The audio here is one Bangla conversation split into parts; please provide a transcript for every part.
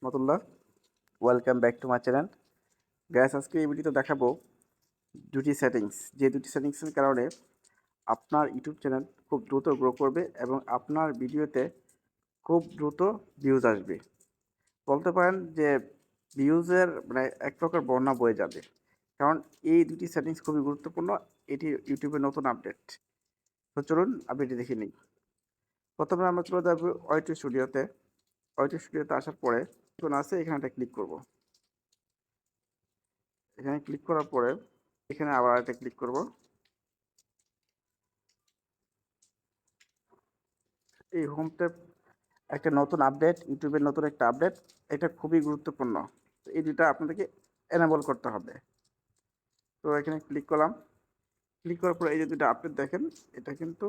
Rahmatullah, welcome back to my channel. Gas আজকে এই ভিডিওতে দেখাবো দুটি সেটিংস, যে দুটি সেটিংসের কারণে আপনার ইউটিউব চ্যানেল খুব দ্রুত গ্রো করবে এবং আপনার ভিডিওতে খুব দ্রুত ভিউজ আসবে। বলতে পারেন যে ভিউজের মানে এক প্রকার বন্যা বয়ে যাবে, কারণ এই দুটি সেটিংস খুবই গুরুত্বপূর্ণ। এটি ইউটিউবের নতুন আপডেট। তো চলুন আপডেটটি দেখে নিই। প্রথমে আমরা চলে যাবো ওয়াইটি স্টুডিওতে। ওয়াইটি স্টুডিওতে আসার পরে আছে, এখানে ক্লিক করব। এখানে ক্লিক করার পরে এখানে আবার একটা ক্লিক করব। এই হোম ট্যাব একটা নতুন আপডেট, ইউটিউবের নতুন একটা আপডেট। এটা খুবই গুরুত্বপূর্ণ। তো এই দুটা আপনাদেরকে এনেবল করতে হবে। তো এখানে ক্লিক করলাম। ক্লিক করার পরে এই যে দুটো আপডেট দেখেন, এটা কিন্তু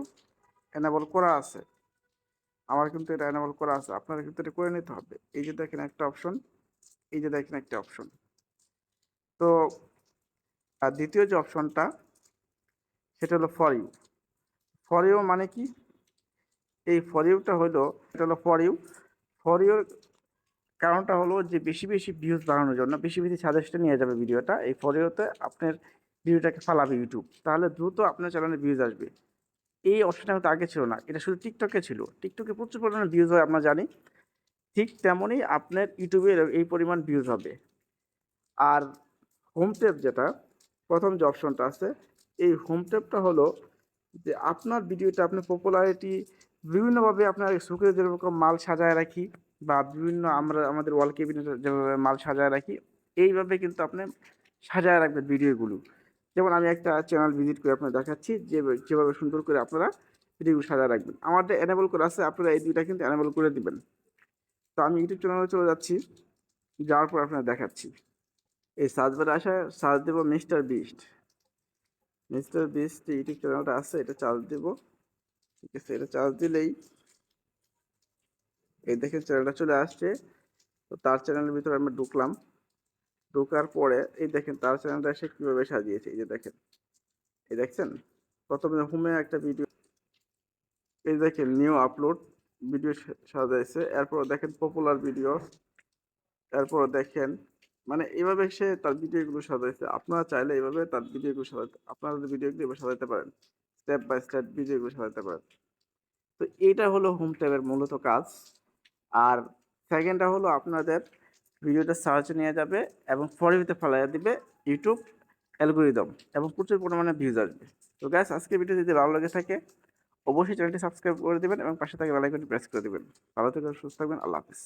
এনেবল করা আছে। আমার কিন্তু এটা এনেবল করা আছে, আপনারা কিন্তু এটা করে নিতে হবে। এই যে দেখেন একটা অপশন, এই যে দেখেন একটা অপশন। তো আর দ্বিতীয় যে অপশনটা, সেটা হলো ফর ইউ। ফর ইউ মানে কি? এই ফর ইউটা হলো, এটা হলো ফর ইউ। ফর ইউর কারণটা হলো যে বেশি বেশি ভিউজ বাড়ানোর জন্য, বেশি বেশি সাজেশন নিয়ে যাবে ভিডিওটা। এই ফর ইউতে আপনার ভিডিওটাকে ফালাবে ইউটিউব, তাহলে দ্রুত আপনার চ্যানেলে ভিউজ আসবে। এই অপশনটা হয়তো আগে ছিল না, এটা শুধু টিকটকে ছিল। টিকটকে প্রচুর পরিমাণে ভিউজ হয় আমরা জানি, ঠিক তেমনই আপনার ইউটিউবে এই পরিমাণ ভিউজ হবে। আর হোম ট্যাব যেটা, প্রথম যে অপশনটা আছে, এই হোম ট্যাবটা হলো যে আপনার ভিডিওটা আপনার পপুলারিটি বিভিন্নভাবে আপনার শোকেসে যেরকম মাল সাজায় রাখি, বা বিভিন্ন আমরা আমাদের ওয়াল কেবিনেটে যেভাবে মাল সাজায় রাখি, এইভাবে কিন্তু আপনি সাজায় রাখবেন ভিডিওগুলো। যেমন আমি একটা চ্যানেল ভিজিট করে আপনার দেখাচ্ছি যেভাবে সুন্দর করে আপনারা ভিডিওগুলো সাজায় রাখবেন। আমাদের এনেবল করা আছে, আপনারা এই দুইটা কিন্তু এনেবল করে দিবেন। তো আমি ইউটিউব চ্যানেলে চলে যাচ্ছি, যাওয়ার পর আপনার দেখাচ্ছি। এই সার্চ বারে আসা, সার্চ দেবো mister beast. Mister beast YouTube চ্যানেলটা আছে, এটা চার্জ দেবো। ঠিক আছে, এটা চার্জ দিলেই এই দেখেন চ্যানেলটা চলে আসছে। তো তার চ্যানেলের ভিতরে আমরা ঢুকলাম। ঢোকার পরে এই দেখেন তার চ্যানেলটা এসে কীভাবে সাজিয়েছে। এই যে দেখেন, এই দেখছেন প্রথমে হোমে একটা ভিডিও, এই দেখেন নিউ আপলোড ভিডিও সাজাইছে। এরপর দেখেন পপুলার ভিডিও, এরপর দেখেন মানে এইভাবে সে তার ভিডিওগুলো সাজাইছে। আপনারা চাইলে এইভাবে তার ভিডিওগুলো সাজাতে, আপনাদের ভিডিওগুলো এভাবে সাজাতে পারেন, স্টেপ বাই স্টেপ ভিডিওগুলো সাজাতে পারেন। তো এইটা হলো হোম ট্যাবের মূলত কাজ। আর সেকেন্ডটা হলো আপনাদের ভিডিওটা সার্চে নিয়ে যাবে এবং ফর ইউতে ফেলাইয়া দিবে ইউটিউব অ্যালগোরিদম, এবং প্রচুর পরিমাণে ভিউজ আসবে। তো গ্যাস আজকে ভিডিও যদি ভালো লেগে থাকে অবশ্যই চ্যানেলটি সাবস্ক্রাইব করে দেবেন এবং পাশে থাকা বেল আইকনটি প্রেস করে দেবেন। ভালো থাকবেন, সুস্থ থাকবেন, আল্লাহ হাফিজ।